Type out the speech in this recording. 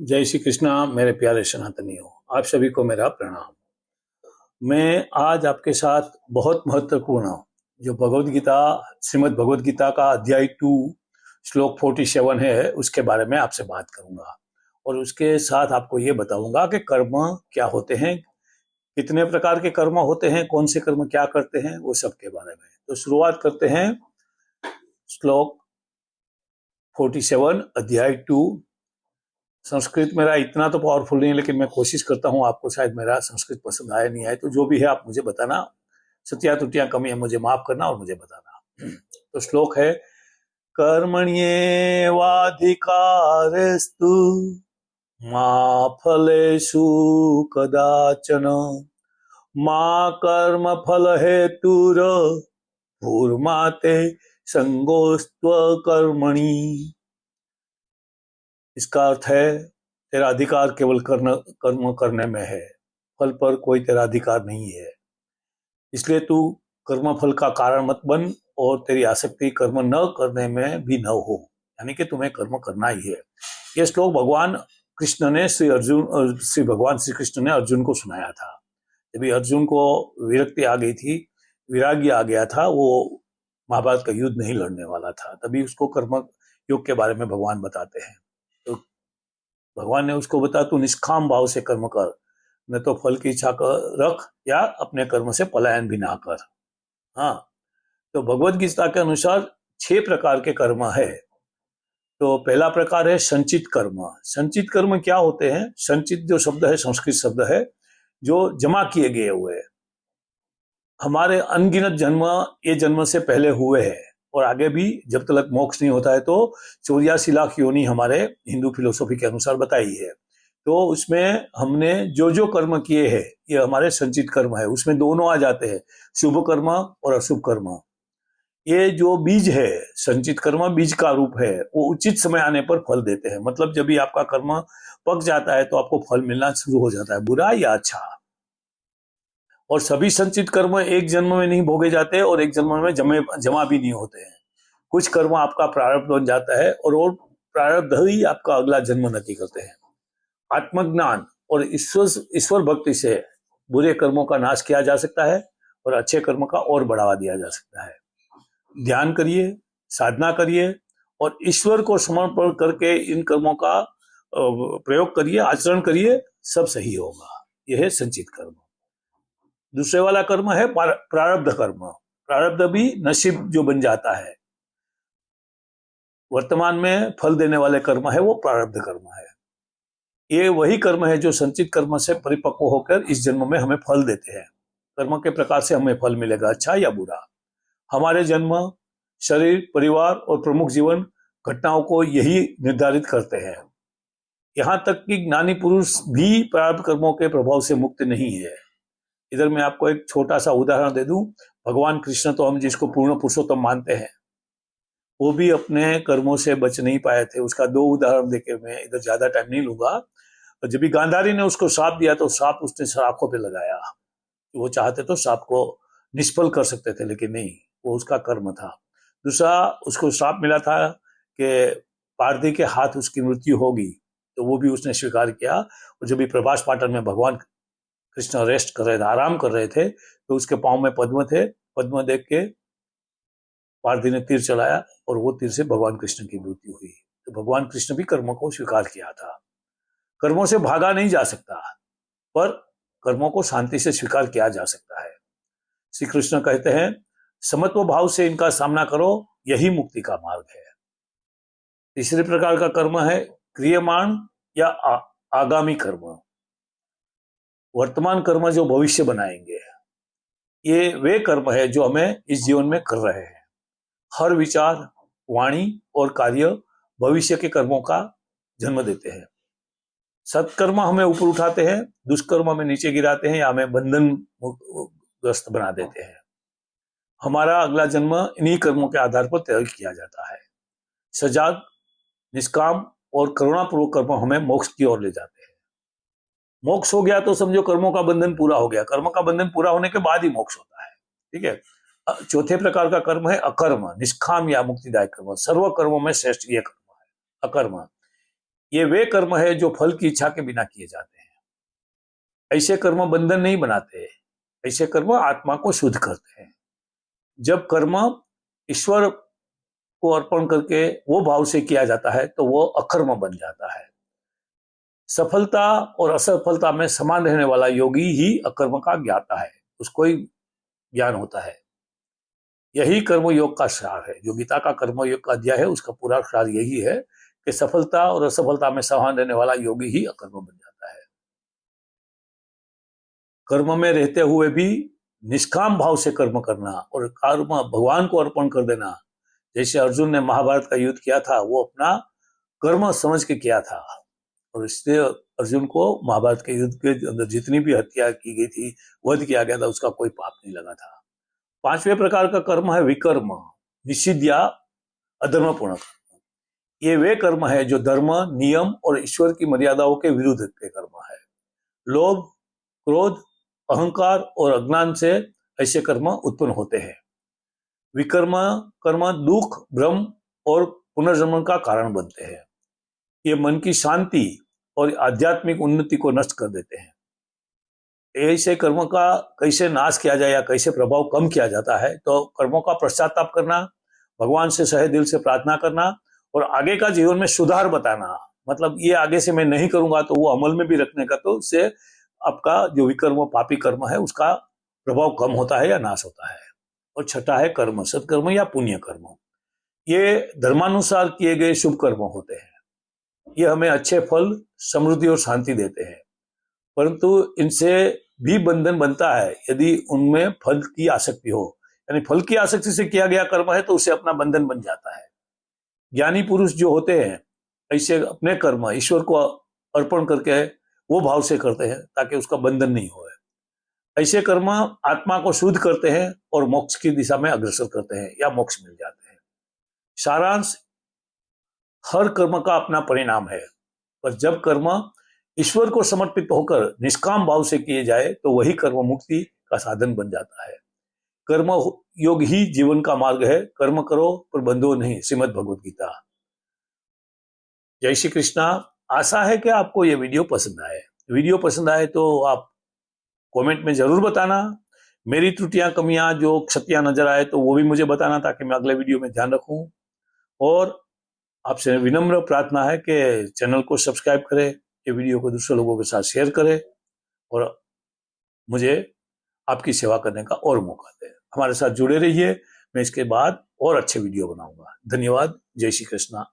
जय श्री कृष्णा मेरे प्यारे सनातनियों। आप सभी को मेरा प्रणाम। मैं आज आपके साथ बहुत महत्वपूर्ण जो भगवत गीता श्रीमद् भगवत गीता का अध्याय 2 श्लोक 47 है उसके बारे में आपसे बात करूंगा और उसके साथ आपको ये बताऊंगा कि कर्म क्या होते हैं, कितने प्रकार के कर्म होते हैं, कौन से कर्म क्या करते हैं, वो सब के बारे में। तो शुरुआत करते हैं श्लोक 47 अध्याय 2। संस्कृत मेरा इतना तो पावरफुल नहीं है, लेकिन मैं कोशिश करता हूँ। आपको शायद मेरा संस्कृत पसंद आया नहीं आए, तो जो भी है आप मुझे बताना, सत्या त्रुटियां कमी है मुझे माफ करना और मुझे बताना। तो श्लोक है, कर्मण्येवाधिकारस्तु मा फलेषु कदाचन मा कर्म फल हेतुर भूर्माते संगोस्त्व कर्मणि। इसका अर्थ है तेरा अधिकार केवल कर्म करने में है, फल पर कोई तेरा अधिकार नहीं है। इसलिए तू कर्म फल का कारण मत बन और तेरी आसक्ति कर्म न करने में भी न हो, यानी कि तुम्हें कर्म करना ही है। यह श्लोक भगवान कृष्ण ने श्री भगवान श्री कृष्ण ने अर्जुन को सुनाया था। जब अर्जुन को विरक्ति आ गई थी, विरागी आ गया था, वो महाभारत का युद्ध नहीं लड़ने वाला था, तभी उसको कर्म योग के बारे में भगवान बताते हैं। तो भगवान ने उसको बताया, तू निष्काम भाव से कर्म कर, न तो फल की इच्छा रख या अपने कर्म से पलायन भी ना कर। हाँ, तो भगवत गीता के अनुसार 6 प्रकार के कर्म है। तो पहला प्रकार है संचित कर्म। संचित कर्म क्या होते हैं? संचित जो शब्द है संस्कृत शब्द है जो जमा किए गए हुए, हमारे अनगिनत जन्म ये जन्म से पहले हुए हैं और आगे भी जब तक मोक्ष नहीं होता है तो 84 लाख योनि हमारे हिंदू फिलोसॉफी के अनुसार बताई है। तो उसमें हमने जो जो कर्म किए हैं ये हमारे संचित कर्म है। उसमें दोनों आ जाते हैं, शुभ कर्म और अशुभ कर्म। ये जो बीज है, संचित कर्म बीज का रूप है, वो उचित समय आने पर फल देते हैं। मतलब जब भी आपका कर्म पक जाता है तो आपको फल मिलना शुरू हो जाता है, बुरा या अच्छा। और सभी संचित कर्म एक जन्म में नहीं भोगे जाते और एक जन्म में जमा भी नहीं होते हैं। कुछ कर्म आपका प्रारब्ध बन जाता है और वो प्रारब्ध ही आपका अगला जन्म नक्की करते हैं। आत्मज्ञान और ईश्वर भक्ति से बुरे कर्मों का नाश किया जा सकता है और अच्छे कर्म का और बढ़ावा दिया जा सकता है। ध्यान करिए, साधना करिए और ईश्वर को समर्पण करके इन कर्मों का प्रयोग करिए, आचरण करिए, सब सही होगा। यह है संचित कर्म। दूसरे वाला कर्म है प्रारब्ध कर्म। प्रारब्ध भी नसीब जो बन जाता है, वर्तमान में फल देने वाले कर्म है, वो प्रारब्ध कर्म है। ये वही कर्म है जो संचित कर्म से परिपक्व होकर इस जन्म में हमें फल देते हैं। कर्म के प्रकार से हमें फल मिलेगा, अच्छा या बुरा। हमारे जन्म, शरीर, परिवार और प्रमुख जीवन घटनाओं को यही निर्धारित करते हैं। यहां तक कि ज्ञानी पुरुष भी प्रारब्ध कर्मों के प्रभाव से मुक्त नहीं है। इधर मैं आपको एक छोटा सा उदाहरण दे दूं। भगवान कृष्ण तो हम जिसको पूर्ण पुरुषोत्तम मानते हैं, वो भी अपने कर्मों से बच नहीं पाए थे। उसका 2 उदाहरण देके मैं इधर ज्यादा टाइम नहीं लूंगा। जब भी गांधारी ने उसको श्राप दिया तो श्राप उसने आंखों पे लगाया। वो चाहते तो श्राप को निष्फल कर सकते थे, लेकिन नहीं, वो उसका कर्म था। दूसरा, उसको श्राप मिला था कि पार्थी के हाथ उसकी मृत्यु होगी, तो वो भी उसने स्वीकार किया। और जब भी प्रभास पाटन में भगवान कृष्ण रेस्ट कर रहे थे, आराम कर रहे थे, तो उसके पांव में पद्म थे। पद्म देख के पार्थी ने तीर चलाया और वो तीर से भगवान कृष्ण की मृत्यु हुई। तो भगवान कृष्ण भी कर्मों को स्वीकार किया था। कर्मों से भागा नहीं जा सकता, पर कर्मों को शांति से स्वीकार किया जा सकता है। श्री कृष्ण कहते हैं, समत्व भाव से इनका सामना करो, यही मुक्ति का मार्ग है। तीसरे प्रकार का कर्म है क्रियमाण या आगामी कर्म। वर्तमान कर्म जो भविष्य बनाएंगे, ये वे कर्म है जो हमें इस जीवन में कर रहे हैं। हर विचार, वाणी और कार्य भविष्य के कर्मों का जन्म देते हैं। सत्कर्म हमें ऊपर उठाते हैं, दुष्कर्म हमें नीचे गिराते हैं या हमें बंधन ग्रस्त बना देते हैं। हमारा अगला जन्म इन्हीं कर्मों के आधार पर तय किया जाता है। सजाग, निष्काम और करुणापूर्वक कर्म हमें मोक्ष की ओर ले जाते हैं। मोक्ष हो गया तो समझो कर्मों का बंधन पूरा हो गया। कर्म का बंधन पूरा होने के बाद ही मोक्ष होता है। ठीक है। चौथे प्रकार का कर्म है अकर्म, निष्काम या मुक्तिदायक कर्म। सर्व कर्मों में श्रेष्ठ ये कर्म है अकर्म। ये वे कर्म है जो फल की इच्छा के बिना किए जाते हैं। ऐसे कर्म बंधन नहीं बनाते, ऐसे कर्म आत्मा को शुद्ध करते हैं। जब कर्म ईश्वर को अर्पण करके वो भाव से किया जाता है तो वो अकर्म बन जाता है। सफलता और असफलता में समान रहने वाला योगी ही अकर्म का ज्ञाता है, उसको ही ज्ञान होता है। यही कर्मयोग का सार है। जो गीता का कर्मयोग का अध्याय है उसका पूरा सार यही है कि सफलता और असफलता में समान रहने वाला योगी ही अकर्म बन जाता है। कर्म में रहते हुए भी निष्काम भाव से कर्म करना और कर्म भगवान को अर्पण कर देना, जैसे अर्जुन ने महाभारत का युद्ध किया था वो अपना कर्म समझ के किया था, और इसलिए अर्जुन को महाभारत के युद्ध के अंदर जितनी भी हत्या की गई थी, वध किया गया था, उसका कोई पाप नहीं लगा था। पांचवें प्रकार का कर्म है विकर्म, निषिद्ध या अधर्मपूर्ण कर्म। ये वे कर्म है जो धर्म, नियम और ईश्वर की मर्यादाओं के विरुद्ध के कर्म है। लोभ, क्रोध, अहंकार और अज्ञान से ऐसे कर्म उत्पन्न होते हैं। विकर्म कर्म दुख, भ्रम और पुनर्जन्म का कारण बनते हैं। ये मन की शांति और आध्यात्मिक उन्नति को नष्ट कर देते हैं। ऐसे कर्मों का कैसे नाश किया जाए या कैसे प्रभाव कम किया जाता है, तो कर्मों का पश्चाताप करना, भगवान से सहे दिल से प्रार्थना करना और आगे का जीवन में सुधार बताना। मतलब ये आगे से मैं नहीं करूंगा तो वो अमल में भी रखने का, तो उससे आपका जो विकर्म पापी कर्म है उसका प्रभाव कम होता है या नाश होता है। और छठा है कर्म, सत्कर्म या पुण्य कर्म। ये धर्मानुसार किए गए शुभ कर्म होते हैं। ये हमें अच्छे फल, समृद्धि और शांति देते हैं, परंतु इनसे भी बंधन बनता है यदि उनमें फल की आसक्ति हो। यानी फल की आसक्ति से किया गया कर्म है तो उससे अपना बंधन बन जाता है। ज्ञानी पुरुष जो होते हैं ऐसे अपने कर्म ईश्वर को अर्पण करके वो भाव से करते हैं ताकि उसका बंधन नहीं हो। ऐसे कर्म आत्मा को शुद्ध करते हैं और मोक्ष की दिशा में अग्रसर करते हैं या मोक्ष मिल जाते हैं। सारांश, हर कर्म का अपना परिणाम है, पर जब कर्म ईश्वर को समर्पित होकर निष्काम भाव से किए जाए तो वही कर्म मुक्ति का साधन बन जाता है। कर्म योग ही जीवन का मार्ग है। कर्म करो पर बंधो नहीं, श्रीमद् भगवद गीता। जय श्री कृष्णा। आशा है कि आपको ये वीडियो पसंद आए। वीडियो पसंद आए तो आप कमेंट में जरूर बताना। मेरी त्रुटियां, कमियां, जो क्षतियां नजर आए तो वो भी मुझे बताना ताकि मैं अगले वीडियो में ध्यान रखूं। और आपसे विनम्र प्रार्थना है कि चैनल को सब्सक्राइब करें, ये वीडियो को दूसरे लोगों के साथ शेयर करें और मुझे आपकी सेवा करने का और मौका दें। हमारे साथ जुड़े रहिए, मैं इसके बाद और अच्छे वीडियो बनाऊंगा। धन्यवाद। जय श्री कृष्णा।